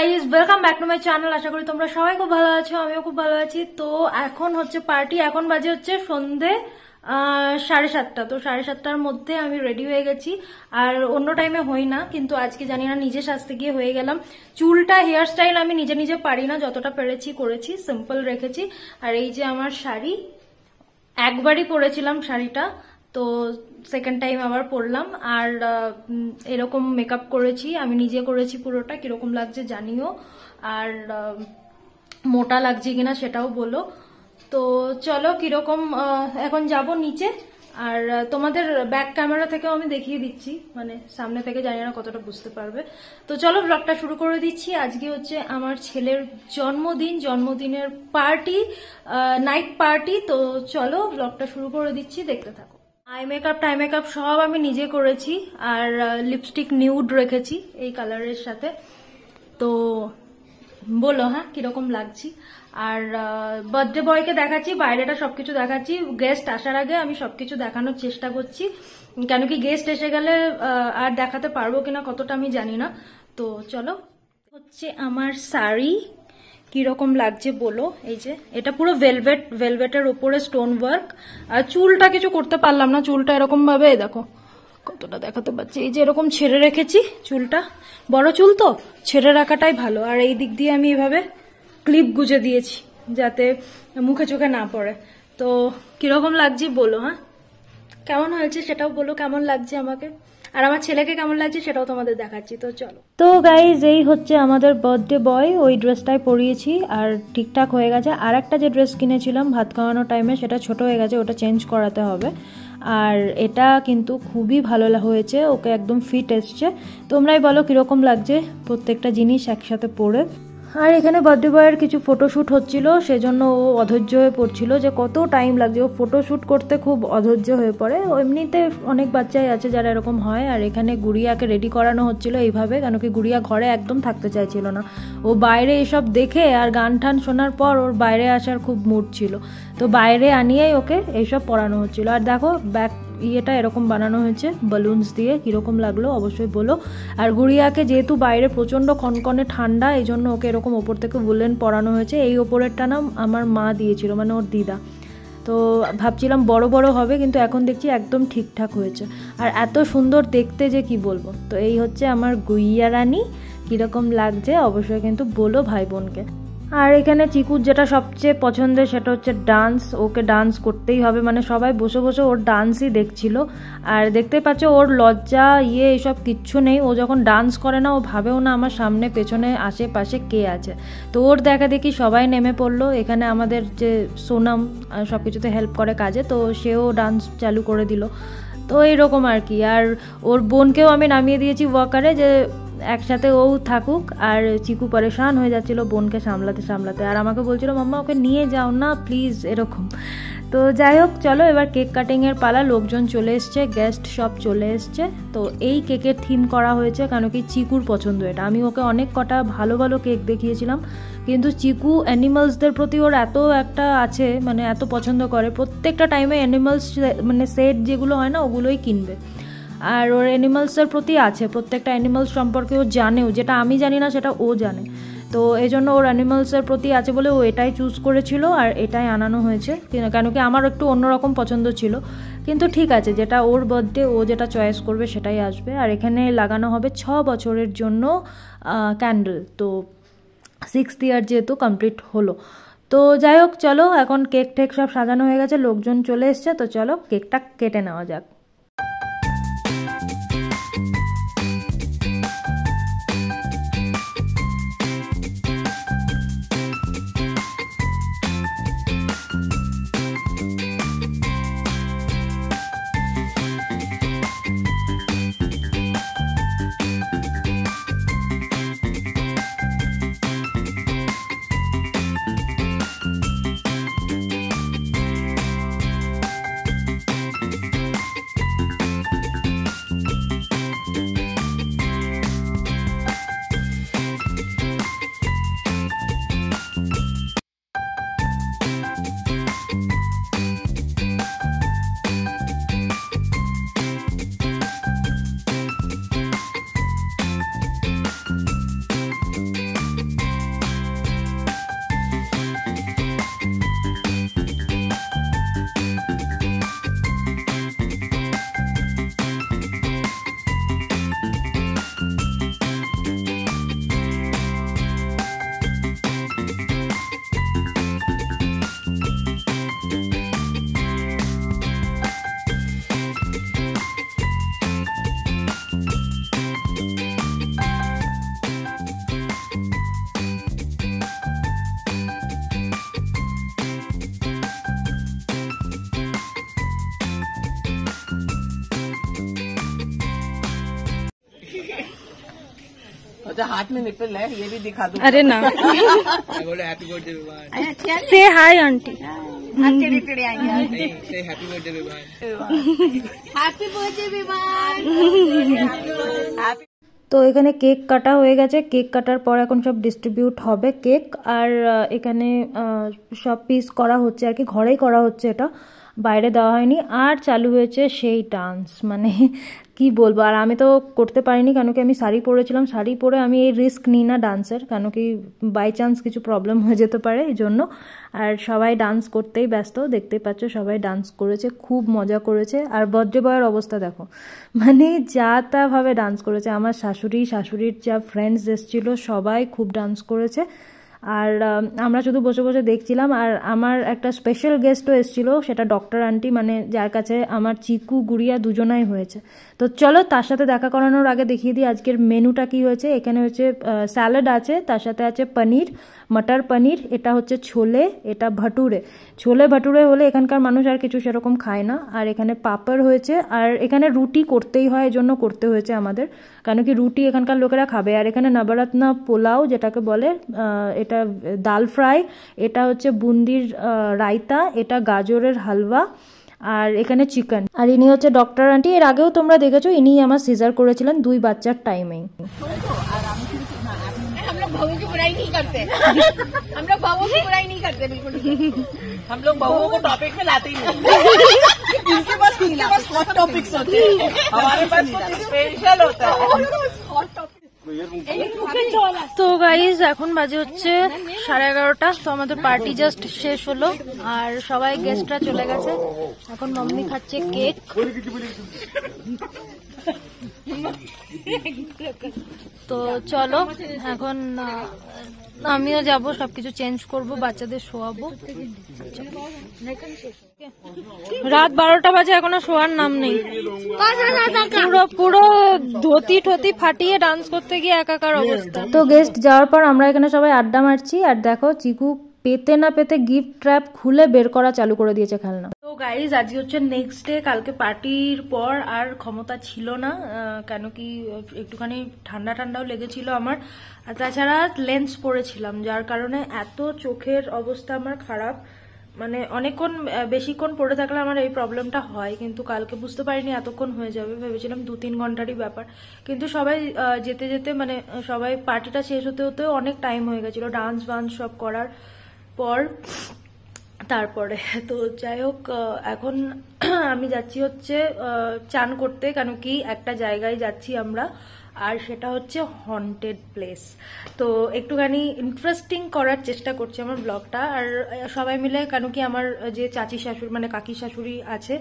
Guys, welcome back to my channel. আশা করি তোমরা সবাই খুব ভালো আছো, আমিও খুব ভালো আছি। তো এখন হচ্ছে পার্টি, এখন বাজে হচ্ছে সন্ধে 7:30। তো 7:30টার মধ্যে আমি রেডি হয়ে গেছি। আর অন্য টাইমে হই না, কিন্তু আজকে জানি না নিজে সাজতে গিয়ে হয়ে গেলাম। চুলটা, হেয়ার স্টাইল আমি নিজে নিজে পারি না, যতটা পেরেছি করেছি, সিম্পল রেখেছি। আর এই যে আমার শাড়ি, একবারই পরেছিলাম শাড়িটা, তো সেকেন্ড টাইম আবার পরলাম। আর এরকম মেকআপ করেছি, আমি নিজে করেছি পুরোটা। কিরকম লাগছে জানিও, আর মোটা লাগছে কিনা সেটাও বলো। তো চলো, কিরকম এখন যাব নিচে। আর তোমাদের ব্যাক ক্যামেরা থেকেও আমি দেখিয়ে দিচ্ছি, মানে সামনে থেকে জানি না কতটা বুঝতে পারবে। তো চলো, ব্লগটা শুরু করে দিচ্ছি। আজকে হচ্ছে আমার ছেলের জন্মদিনের পার্টি, নাইট পার্টি। তো চলো, ব্লগটা শুরু করে দিচ্ছি, দেখতে থাকো। আই মেকআপ সব আমি নিজে করেছি। আর লিপস্টিক নিউড রেখেছি এই কালারের সাথে। তো বলো হ্যাঁ কিরকম লাগছি। আর বার্থডে বয়কে দেখাচ্ছি, বাইরেটা সবকিছু দেখাচ্ছি। গেস্ট আসার আগে আমি সবকিছু দেখানোর চেষ্টা করছি, কেন কি গেস্ট এসে গেলে আর দেখাতে পারবো কিনা কতটা আমি জানি না। তো চলো, হচ্ছে আমার শাড়ি, কিরকম লাগছে বলো। এই যে এটা পুরো ভেলভেটের উপরে স্টোন ওয়ার্ক। আর চুলটা কিছু করতে পারলাম না, চুলটা এরকম ভাবে দেখো কতটা দেখাতে পারছি। এই যে এরকম ছেড়ে রেখেছি চুলটা, বড় চুল তো ছেড়ে রাখাটাই ভালো। আর এই দিক দিয়ে আমি এভাবে ক্লিপ গুজে দিয়েছি যাতে মুখে চোখে না পড়ে। তো কিরকম লাগছে বলো, হ্যাঁ কেমন হয়েছে সেটাও বলো, কেমন লাগছে আমাকে, আর আমার ছেলেকে কেমন লাগছে সেটাও তোমাদের দেখাচ্ছি। তো চলো। তো গাইজ, এই হচ্ছে আমাদের বার্থডে বয়, ওই ড্রেসটাই পরিয়েছি আর ঠিকঠাক হয়ে গেছে। আর একটা যে ড্রেস কিনেছিলাম ভাত খাওয়ানোর টাইমে, সেটা ছোট হয়ে গেছে, ওটা চেঞ্জ করাতে হবে। আর এটা কিন্তু খুবই ভালো হয়েছে, ওকে একদম ফিট এসছে। তোমরাই বলো কিরকম লাগছে প্রত্যেকটা জিনিস একসাথে পরে। আর এখানে বার্থডে বয়ের কিছু ফটোশ্যুট হচ্ছিল, সেজন্য ও অধৈর্য হয়ে পড়ছিল যে কত টাইম লাগছে। ও ফটোশ্যুট করতে খুব অধৈর্য হয়ে পড়ে, এমনিতে অনেক বাচ্চাই আছে যারা এরকম হয়। আর এখানে গুড়িয়াকে রেডি করানো হচ্ছিল এইভাবে, কেন কি গুড়িয়া ঘরে একদম থাকতে চাইছিল না। ও বাইরে এসব দেখে আর গান টান শোনার পর ওর বাইরে আসার খুব মুড ছিল, তো বাইরে আনিয়েই ওকে এইসব পরানো হচ্ছিল। আর দেখো ব্যাক ইয়েটা এরকম বানানো হয়েছে বালুনস দিয়ে, কিরকম লাগলো অবশ্যই বলো। আর গুড়িয়াকে যেহেতু বাইরে প্রচণ্ড কনকনে ঠান্ডা, এই জন্য ওকে এরকম ওপর থেকে উলেন পরানো হয়েছে। এই ওপরেরটা না আমার মা দিয়েছিল, মানে ওর দিদা। তো ভাবছিলাম বড় বড় হবে, কিন্তু এখন দেখছি একদম ঠিকঠাক হয়েছে। আর এত সুন্দর দেখতে যে কি বলবো। তো এই হচ্ছে আমার গুইয়া রানী, কীরকম লাগছে অবশ্যই কিন্তু বলো ভাই বোনকে। আর এখানে চিকুর যেটা সবচেয়ে পছন্দের সেটা হচ্ছে ডান্স, ওকে ডান্স করতেই হবে, মানে সবাই বসে বসে ওর ডান্সই দেখছিল। আর দেখতে পাচ্ছ ওর লজ্জা এসব কিচ্ছু নেই, ও যখন ডান্স করে না ও ভাবেও না আমার সামনে পেছনে আশেপাশে কে আছে। তো ওর দেখা দেখি সবাই নেমে পড়লো। এখানে আমাদের যে সোনাম সব কিছুতে হেল্প করে কাজে, তো সেও ডান্স চালু করে দিল। তো এইরকম আর কি। আর ওর বোনকেও আমি নামিয়ে দিয়েছি ওয়াকারে, যে একসাথে ও থাকুক। আর চিকু পরেশান হয়ে যাচ্ছিল বোনকে সামলাতে সামলাতে, আর আমাকে বলছিল মাম্মা ওকে নিয়ে যাও না প্লিজ, এরকম। তো যাই হোক, চলো এবার কেক কাটিংয়ের পালা। লোকজন চলে এসছে, গেস্ট সব চলে এসছে। তো এই কেকের থিম করা হয়েছে, কেন কি চিকুর পছন্দ এটা। আমি ওকে অনেক কটা ভালো ভালো কেক দেখিয়েছিলাম, কিন্তু চিকু অ্যানিমালসদের প্রতি ওর এত একটা আছে, মানে এত পছন্দ করে। প্রত্যেকটা টাইমে অ্যানিমালস মানে সেট যেগুলো হয় না ওগুলোই কিনবে। আর ওর অ্যানিমালসের প্রতি আছে, প্রত্যেকটা অ্যানিমালস সম্পর্কে ও জানেও, যেটা আমি জানি না সেটা ও জানে। তো এই জন্য ওর অ্যানিমালসের প্রতি আছে বলে ও এটাই চুজ করেছিল আর এটাই আনানো হয়েছে। কেন কি আমার একটু অন্যরকম পছন্দ ছিল, কিন্তু ঠিক আছে, যেটা ওর বার্থডে ও যেটা চয়েস করবে সেটাই আসবে। আর এখানে লাগানো হবে 6 বছরের জন্য ক্যান্ডেল। তো 6th ইয়ার যেহেতু কমপ্লিট হলো। তো যাই হোক, চলো এখন কেক টেক সব সাজানো হয়ে গেছে, লোকজন চলে এসছে। তো চলো কেকটা কেটে নেওয়া যাক। अच्छा हाथ में निपल है, ये भी दिखा दो। अरे ना बोले हैप्पी बर्थडे विवान, से हाय आंटी। अच्छे रिपीट आएंगे। Say happy birthday Vivaan. Happy birthday Vivaan. তো এখানে কেক কাটা হয়ে গেছে, কেক কাটার পর এখন সব ডিস্ট্রিবিউট হবে কেক। আর এখানে সব পিস করা হচ্ছে আর কি, ঘরেই করা হচ্ছে, এটা বাইরে দেওয়া হয়নি। আর চালু হয়েছে সেই ডান্স, মানে কি বলবো। আর আমি তো করতে পারিনি, কেন কি আমি শাড়ি পরেছিলাম, শাড়ি পরে আমি এই রিস্ক নিই না ডান্সের, কেন কি বাই চান্স কিছু প্রবলেম হয়ে যেতে পারে এই জন্য। আর সবাই ডান্স করতেই ব্যস্ত, দেখতেই পাচ্ছ সবাই ডান্স করেছে, খুব মজা করেছে। আর বার্থডে বয়ের অবস্থা দেখো, মানে যা তা ভাবে ডান্স করেছে। আমার শাশুড়ির যা ফ্রেন্ডস এসেছিল সবাই খুব ডান্স করেছে। আর আমরা শুধু বসে বসে দেখছিলাম। আর আমার একটা স্পেশাল গেস্টও এসেছিল, সেটা ডক্টর আন্টি, মানে যার কাছে আমার চিকু গুড়িয়া দুজনাই হয়েছে। তো চলো তার সাথে দেখা করানোর আগে দেখিয়ে দিই আজকের মেনুটা কি হয়েছে। এখানে হচ্ছে স্যালাড আছে, তার সাথে আছে পনির, মটর পনির, এটা হচ্ছে ছোলে, এটা ভাটুরে। ছোলে ভাটুরে হলে এখানকার মানুষ আর কিছু সেরকম খায় না। আর এখানে পাপড় হয়েছে, আর এখানে রুটি করতেই হয়, এই জন্য করতে হয়েছে আমাদের, কেন কি রুটি এখানকার লোকেরা খাবে। আর এখানে নবরত্ন পোলাও যেটাকে বলে, এটা ডাল ফ্রাই, এটা হচ্ছে বুন্দির রায়তা, এটা গাজরের হালুয়া, আর এখানে চিকেন। আর ইনি হচ্ছে ডক্টর আন্টি, এর আগেও তোমরা দেখেছো, ইনি আমার সিজার করেছিলেন 2 বাচ্চার টাইমেই। हम लोग बहुओं की बुराई नहीं करते, हम लोग बहुओं की बुराई नहीं करते, बिल्कुल। हम लोग बहुओं को टॉपिक में लाते ही नहीं। इनके पास हॉट टॉपिक्स होते हैं, हमारे पास कुछ स्पेशल होता है। তো গাইজ এখন বাজে হচ্ছে 11:30, তো আমাদের পার্টি জাস্ট শেষ হলো আর সবাই গেস্টরা চলে গেছে। এখন মাম্মি খাচ্ছে কেক। তো চলো এখন আমিও যাব, সবকিছু চেঞ্জ করব, বাচ্চাদের শোয়াবো। রাত 12টা বাজে, এখনো শোয়ার নাম নেই। পুরো ধুতি ঠতি ফাটিয়ে ডান্স করতে গিয়ে একাকার অবস্থা। তো গেস্ট যাওয়ার পর আমরা এখানে সবাই আড্ডা মারছি। আর দেখো চিকু পেতে না পেতে গিফট ট্র্যাপ খুলে বের করা চালু করে দিয়েছে খেলনা। তো গাইজ আজকে হচ্ছে নেক্সট ডে। কালকে পার্টির পর আর ক্ষমতা ছিল না, কেন কি একটুখানি ঠান্ডাও লেগেছিল আমার। আর তাছাড়া লেন্স পরেছিলাম, যার কারণে এত চোখের অবস্থা আমার খারাপ, মানে অনেকক্ষণ বেশিক্ষণ পড়ে থাকলে আমার এই প্রবলেমটা হয়। কিন্তু কালকে বুঝতে পারিনি এতক্ষণ হয়ে যাবে, ভেবেছিলাম 2-3 ঘন্টারই ব্যাপার। কিন্তু সবাই যেতে যেতে, মানে সবাই পার্টিটা শেষ হতে হতে অনেক টাইম হয়ে গেছিল, ডান্স বান্স সব করার পর তারপরে। তো যাই হোক, এখন আমি যাচ্ছি হচ্ছে চান করতে, কেন কি একটা জায়গায় যাচ্ছি আমরা, আর সেটা হচ্ছে হন্টেড প্লেস। তো একটুখানি ইন্টারেস্টিং করার চেষ্টা করছি আমার ব্লগটা। আর সবাই মিলে, কেন কি আমার যে চাচি শাশুড়ি মানে কাকি শাশুড়ি আছে,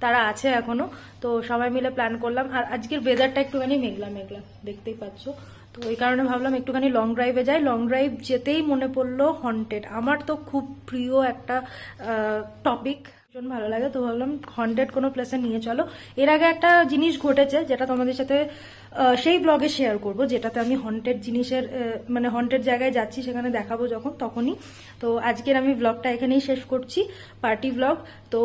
তারা আছে এখনো, তো সবাই মিলে প্ল্যান করলাম। আর আজকের ওয়েদারটা একটুখানি মেঘলা মেঘলা, দেখতেই পাচ্ছ। তো এই কারণে ভাবলাম একটুখানি লং ড্রাইভে যাই। লং ড্রাইভ যেতেই মনে পড়লো হন্টেড, আমার তো খুব প্রিয় একটা টপিক, ভীষণ ভালো লাগে। তো ভাবলাম হন্টেড কোনো প্লেসে নিয়ে চলো। এর আগে একটা জিনিস ঘটেছে যেটা তোমাদের সাথে সেই ব্লগে শেয়ার করব, যেটাতে আমি হন্টেড জিনিসের মানে হন্টেড জায়গায় যাচ্ছি, সেখানে দেখাবো তখনই। তো আজকের আমি ব্লগটা এখানেই শেষ করছি, পার্টি ব্লগ। তো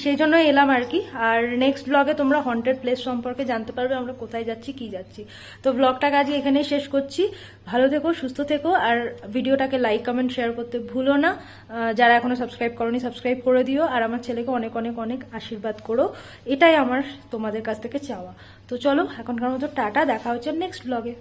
সেই জন্য এলাম আর কি। আর নেক্সট ব্লগে তোমরা হন্টেড প্লেস সম্পর্কে জানতে পারবে, আমরা কোথায় যাচ্ছি কি যাচ্ছি। তো ব্লগটাকে আজকে এখানেই শেষ করছি। ভালো থেকো, সুস্থ থেকো, আর ভিডিওটাকে লাইক কমেন্ট শেয়ার করতে ভুলো না। যারা এখনো সাবস্ক্রাইব করোনি সাবস্ক্রাইব করে দিও, আর আমার ছেলেকে অনেক অনেক অনেক আশীর্বাদ করো, এটাই আমার তোমাদের কাছ থেকে চাওয়া। তো চলো এখনকার মতো টাটা, দেখা হচ্ছে নেক্সট ব্লগে।